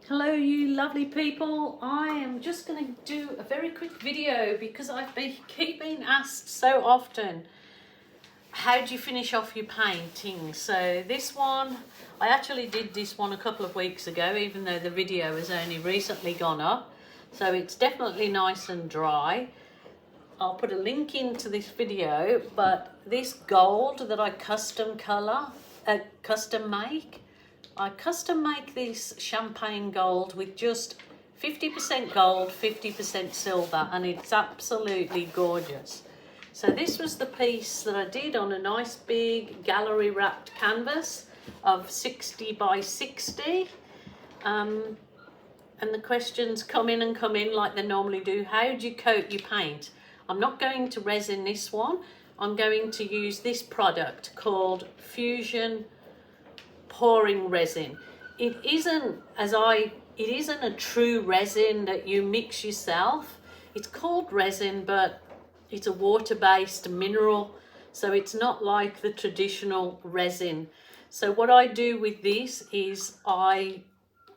Hello you lovely people. I am just going to do a very quick video because I've been keeping asked so often, how do you finish off your painting? So this one, I actually did this one a couple of weeks ago, even though the video has only recently gone up. So it's definitely nice and dry. I'll put a link into this video, but this gold that I custom make, I custom make this champagne gold with just 50% gold, 50% silver, and it's absolutely gorgeous. So this was the piece that I did on a nice big gallery wrapped canvas of 60 by 60. And the questions come in like they normally do. How do you coat your paint? I'm not going to resin this one. I'm going to use this product called Fusion pouring resin. It isn't a true resin that you mix yourself. It's called resin, but it's a water-based mineral, so it's not like the traditional resin. So what I do with this is I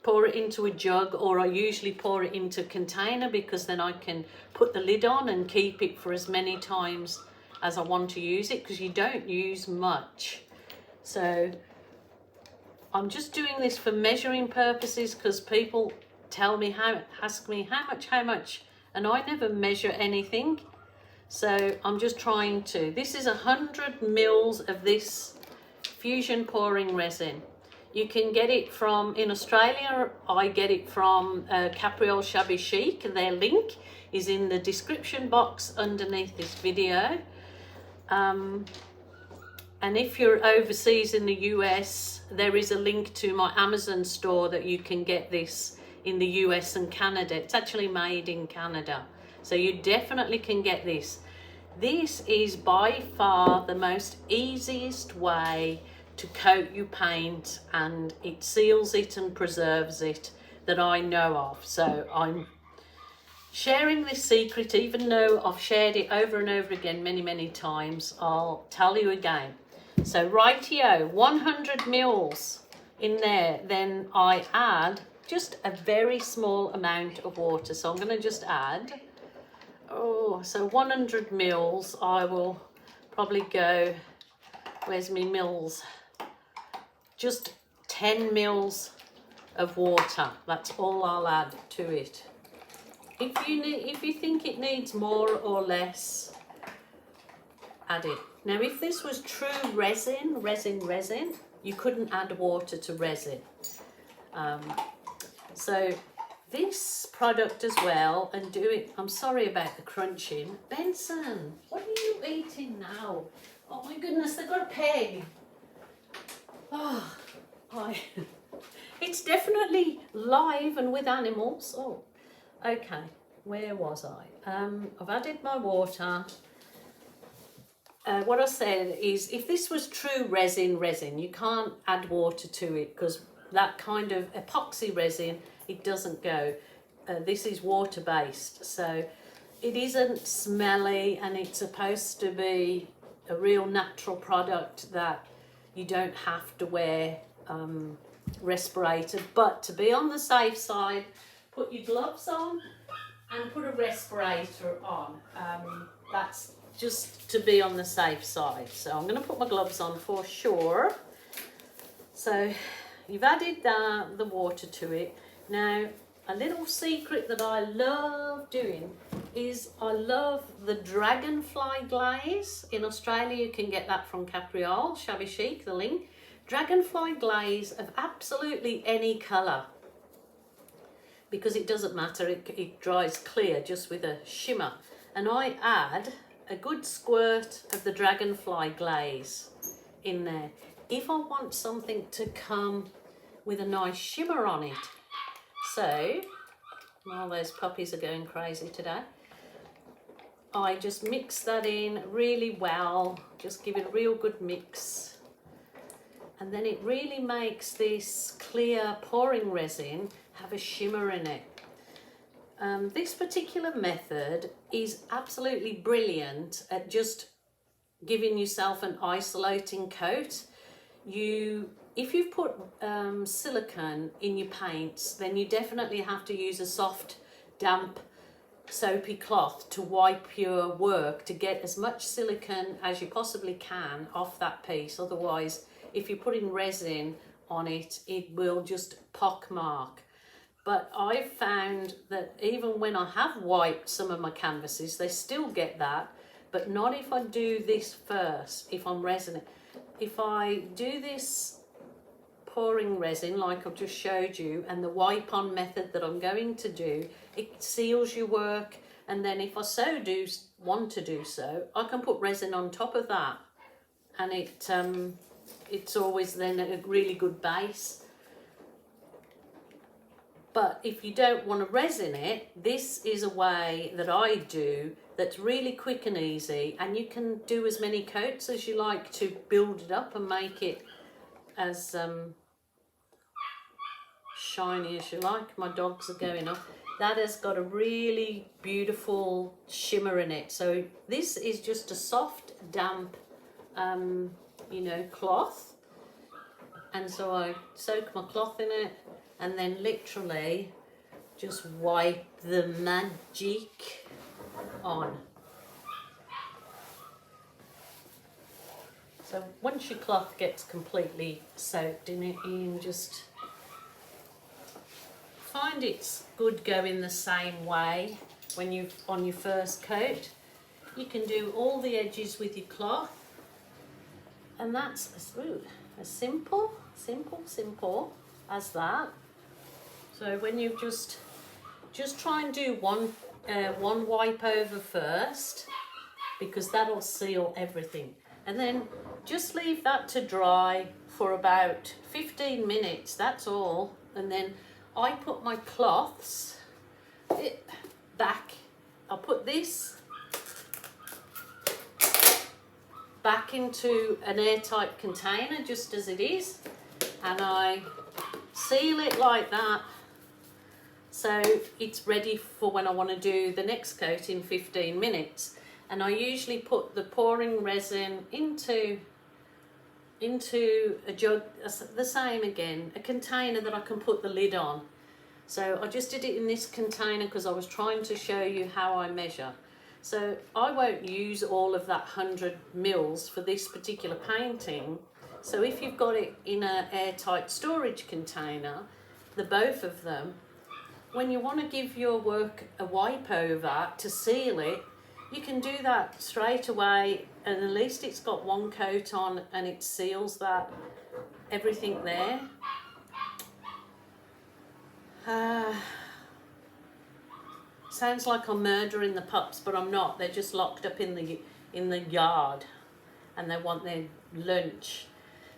pour it into a jug, or I usually pour it into a container because then I can put the lid on and keep it for as many times as I want to use it, because you don't use much. So I'm just doing this for measuring purposes, because people ask me how much, and I never measure anything. So I'm just trying to. This is 100 mils of this Fusion pouring resin. You can get it from, in Australia, I get it from Capriole Shabby Chic. Their link is in the description box underneath this video. And if you're overseas in the US, there is a link to my Amazon store that you can get this in the US and Canada. It's actually made in Canada. So you definitely can get this. This is by far the most easiest way to coat your paint, and it seals it and preserves it that I know of. So I'm sharing this secret, even though I've shared it over and over again many times. I'll tell you again. So rightio, 100 mils in there, then I add just a very small amount of water. So I'm going to just add, so 100 mils, I will probably go, where's me mils? Just 10 mils of water. That's all I'll add to it. If you think it needs more or less, add it. Now, if this was true resin, you couldn't add water to resin. So this product as well, and do it, I'm sorry about the crunching. Benson, what are you eating now? Oh my goodness, they've got a pig. Oh, it's definitely live and with animals. Oh, okay, where was I? I've added my water. What I said is, if this was true resin, you can't add water to it, because that kind of epoxy resin, it doesn't go. This is water-based, so it isn't smelly, and it's supposed to be a real natural product that you don't have to wear respirator. But to be on the safe side, put your gloves on and put a respirator on. That's just to be on the safe side. So I'm going to put my gloves on for sure. So you've added the water to it. Now, a little secret that I love doing is I love the dragonfly glaze. In Australia, you can get that from Capriole Shabby Chic, the link. Dragonfly glaze of absolutely any colour, because it doesn't matter, it dries clear just with a shimmer. And I add a good squirt of the dragonfly glaze in there if I want something to come with a nice shimmer on it. So, while those puppies are going crazy today, I just mix that in really well, just give it a real good mix, and then it really makes this clear pouring resin have a shimmer in it. This particular method is absolutely brilliant at just giving yourself an isolating coat. if you've put silicone in your paints, then you definitely have to use a soft, damp, soapy cloth to wipe your work to get as much silicone as you possibly can off that piece. Otherwise, if you're putting resin on it, it will just pockmark. But I've found that even when I have wiped some of my canvases, they still get that, but not if I do this first, if I'm resin. If I do this pouring resin like I've just showed you, and the wipe on method that I'm going to do, it seals your work, and then if I want to do so, I can put resin on top of that, and it's always then a really good base. But if you don't want to resin it, this is a way that I do that's really quick and easy, and you can do as many coats as you like to build it up and make it as shiny as you like. My dogs are going off. That has got a really beautiful shimmer in it. So this is just a soft, damp, cloth. And so I soak my cloth in it and then literally just wipe the magic on. So once your cloth gets completely soaked in it, you can just find it's good going the same way when you've on your first coat. You can do all the edges with your cloth, and that's as simple as that. So when you just try and do one wipe over first, because that'll seal everything, and then just leave that to dry for about 15 minutes, that's all. And then I put my cloths back. I'll put this back into an airtight container just as it is, and I seal it like that, so it's ready for when I want to do the next coat in 15 minutes. And I usually put the pouring resin into a jug, the same again, a container that I can put the lid on. So I just did it in this container because I was trying to show you how I measure. So I won't use all of that 100 mils for this particular painting. So if you've got it in an airtight storage container, the both of them, when you want to give your work a wipe over to seal it, you can do that straight away, and at least it's got one coat on and it seals that, everything there. Sounds like I'm murdering the pups, but I'm not. They're just locked up in the yard and they want their lunch.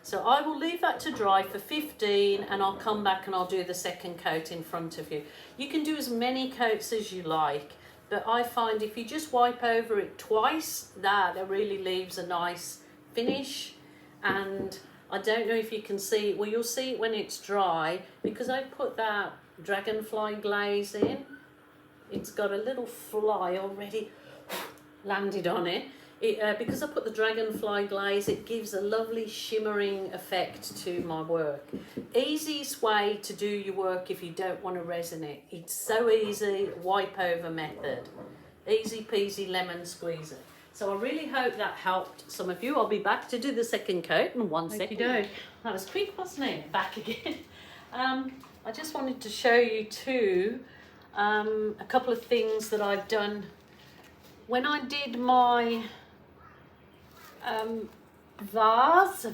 So I will leave that to dry for 15, and I'll come back and I'll do the second coat in front of you. You can do as many coats as you like, but I find if you just wipe over it twice, that really leaves a nice finish. And I don't know if you can see it. Well, you'll see it when it's dry, because I put that dragonfly glaze in. It's got a little fly already landed on it. Because I put the dragonfly glaze, it gives a lovely shimmering effect to my work. Easiest way to do your work if you don't want to resin it. It's so easy, wipe over method. Easy peasy lemon squeezer. So I really hope that helped some of you. I'll be back to do the second coat in 1 second. That was quick, wasn't it? Back again. I just wanted to show you too a couple of things that I've done. When I did my vase,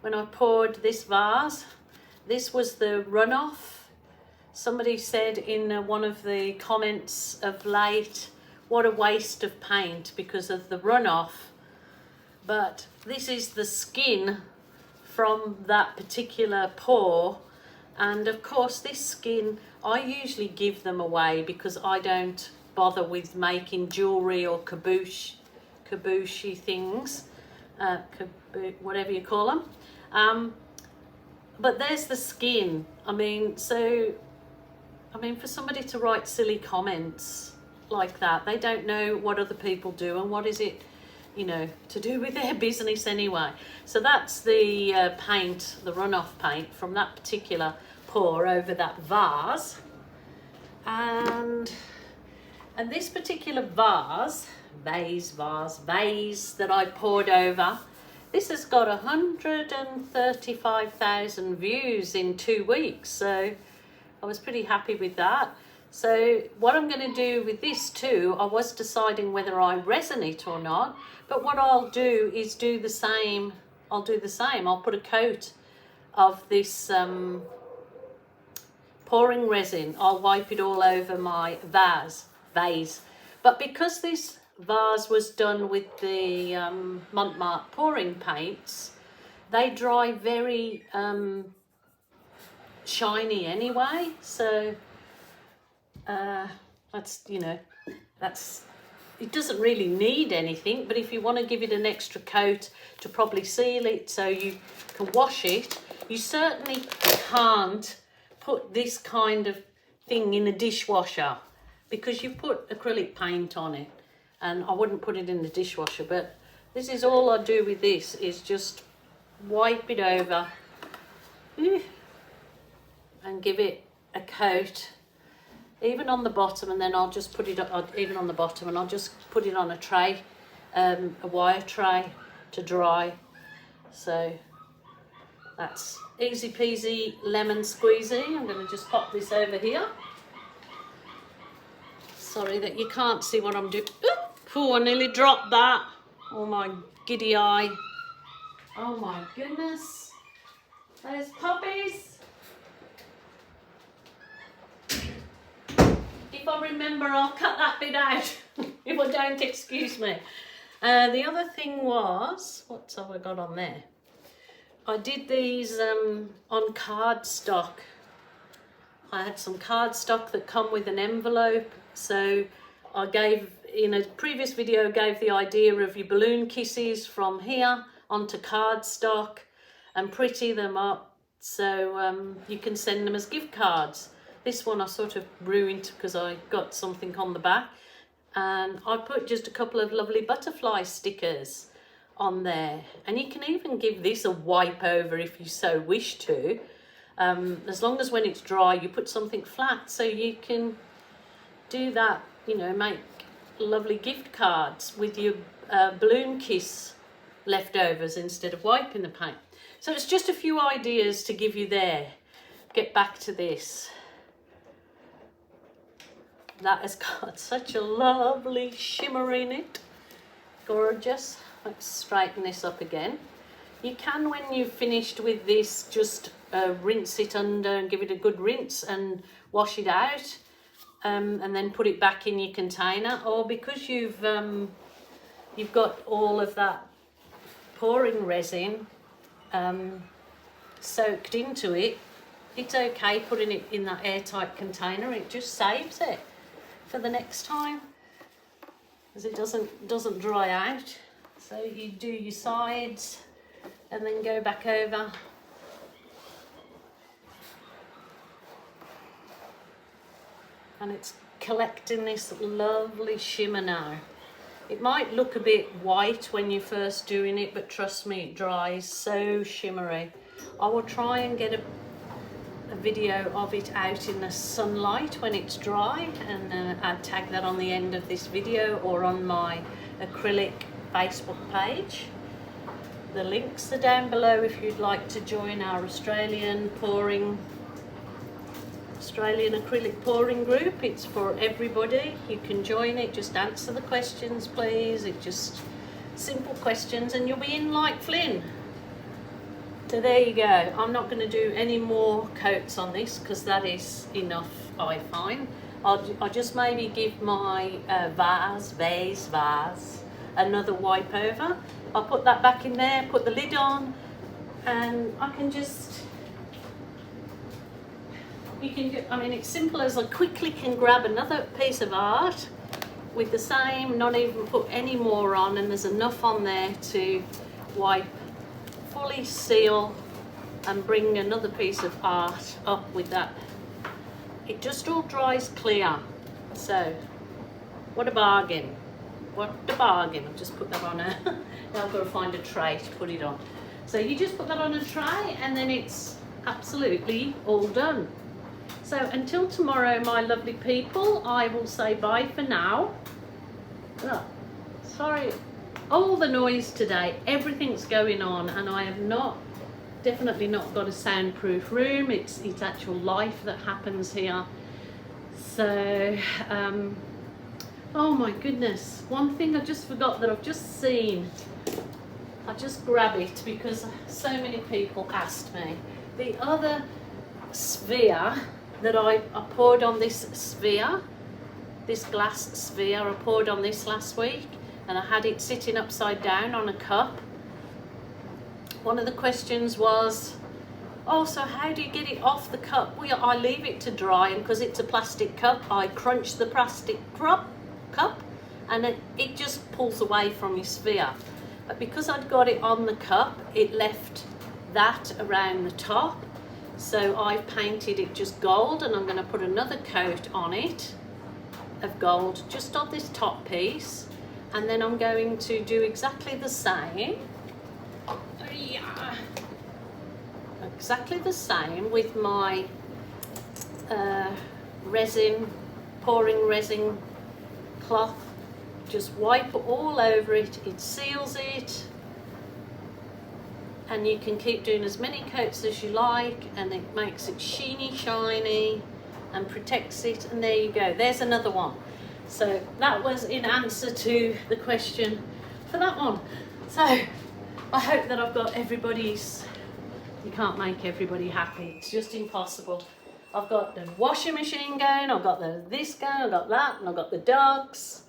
when I poured this vase, this was the runoff. Somebody said in one of the comments of late, what a waste of paint because of the runoff. But this is the skin from that particular pour, and of course this skin I usually give them away because I don't bother with making jewelry or kabooshy things, whatever you call them. But there's the skin. I mean, for somebody to write silly comments like that, they don't know what other people do and what is it you know, to do with their business anyway. So that's the paint, the runoff paint from that particular pour over that vase. And this particular vase that I poured over, this has got 135,000 views in 2 weeks, so I was pretty happy with that. So what I'm going to do with this too, I was deciding whether I resin it or not, but what I'll do is do the same. I'll put a coat of this pouring resin. I'll wipe it all over my vase. But because this vase was done with the Montmartre pouring paints, they dry very shiny anyway, so it doesn't really need anything. But if you want to give it an extra coat to probably seal it so you can wash it, you certainly can't put this kind of thing in a dishwasher because you put acrylic paint on it, and I wouldn't put it in the dishwasher. But this is all I do with this, is just wipe it over and give it a coat, even on the bottom, and then I'll just put it even on the bottom, and I'll just put it on a tray, a wire tray to dry. So that's easy peasy lemon squeezy. I'm going to just pop this over here. Sorry that you can't see what I'm doing. Oh, I nearly dropped that. Oh my giddy eye. Oh my goodness. There's puppies. If I remember, I'll cut that bit out. If I don't, excuse me. The other thing was, what have I got on there? I did these on cardstock. I had some cardstock that come with an envelope. So I gave, in a previous video, gave the idea of your balloon kisses from here onto cardstock and pretty them up so you can send them as gift cards. This one I sort of ruined because I got something on the back, and I put just a couple of lovely butterfly stickers on there, and you can even give this a wipe over if you so wish to, as long as when it's dry you put something flat, so you can do that, you know, make lovely gift cards with your balloon kiss leftovers instead of wiping the paint. So it's just a few ideas to give you there. Get back to this. That has got such a lovely shimmer in it. Gorgeous. Let's straighten this up again. You can, when you've finished with this, just rinse it under and give it a good rinse and wash it out, and then put it back in your container. Or because you've got all of that pouring resin soaked into it, it's okay putting it in that airtight container. It just saves it for the next time, as it doesn't dry out. So you do your sides and then go back over. And it's collecting this lovely shimmer now. It might look a bit white when you're first doing it, but trust me, it dries so shimmery. I will try and get a video of it out in the sunlight when it's dry, and I'll tag that on the end of this video or on my Acrylic Facebook page. The links are down below if you'd like to join our Australian acrylic pouring group. It's for everybody. You can join it. Just answer the questions, please. It's just simple questions and you'll be in like Flynn. So there you go. I'm not going to do any more coats on this because that is enough, I find. I'll just maybe give my vase another wipe over. I'll put that back in there, put the lid on, and I can just, I mean, it's simple as I quickly can grab another piece of art with the same, not even put any more on, and there's enough on there to wipe, fully seal, and bring another piece of art up with that. It just all dries clear. So what a bargain. what a bargain. I've just put that on a, now I've got to find a tray to put it on. So you just put that on a tray and then it's absolutely all done. So until tomorrow, my lovely people, I will say bye for now. Oh, sorry, all the noise today, everything's going on, and I have definitely not got a soundproof room. It's actual life that happens here. So, oh my goodness, one thing I just forgot that I've just seen. I just grab it because so many people asked me. The other sphere that I poured on this sphere, this glass sphere, I poured on this last week, and I had it sitting upside down on a cup. One of the questions was, oh, so how do you get it off the cup? Well, I leave it to dry, and because it's a plastic cup, I crunch the plastic cup and it just pulls away from your sphere. But because I'd got it on the cup, it left that around the top. So I've painted it just gold, and I'm going to put another coat on it of gold just on this top piece, and then I'm going to do exactly the same. Exactly the same with my resin, pouring resin cloth. Just wipe all over it, it seals it, and you can keep doing as many coats as you like, and it makes it sheeny, shiny, and protects it. And there you go, there's another one. So that was in answer to the question for that one. So I hope that I've got everybody's, you can't make everybody happy, it's just impossible. I've got the washing machine going, I've got this going, I've got that, and I've got the dogs.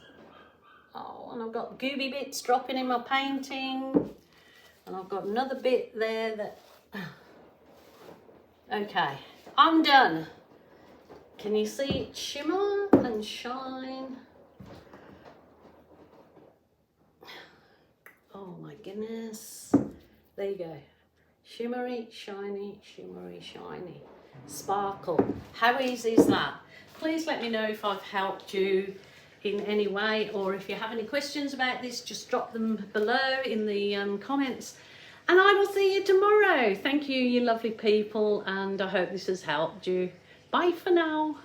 Oh, and I've got gooby bits dropping in my painting. And I've got another bit there that... Okay, I'm done. Can you see it shimmer and shine? Oh my goodness. There you go. Shimmery, shiny, shimmery, shiny. Sparkle. How easy is that? Please let me know if I've helped you in any way, or if you have any questions about this, just drop them below in the comments, and I will see you tomorrow. Thank you, you lovely people, and I hope this has helped you. Bye for now.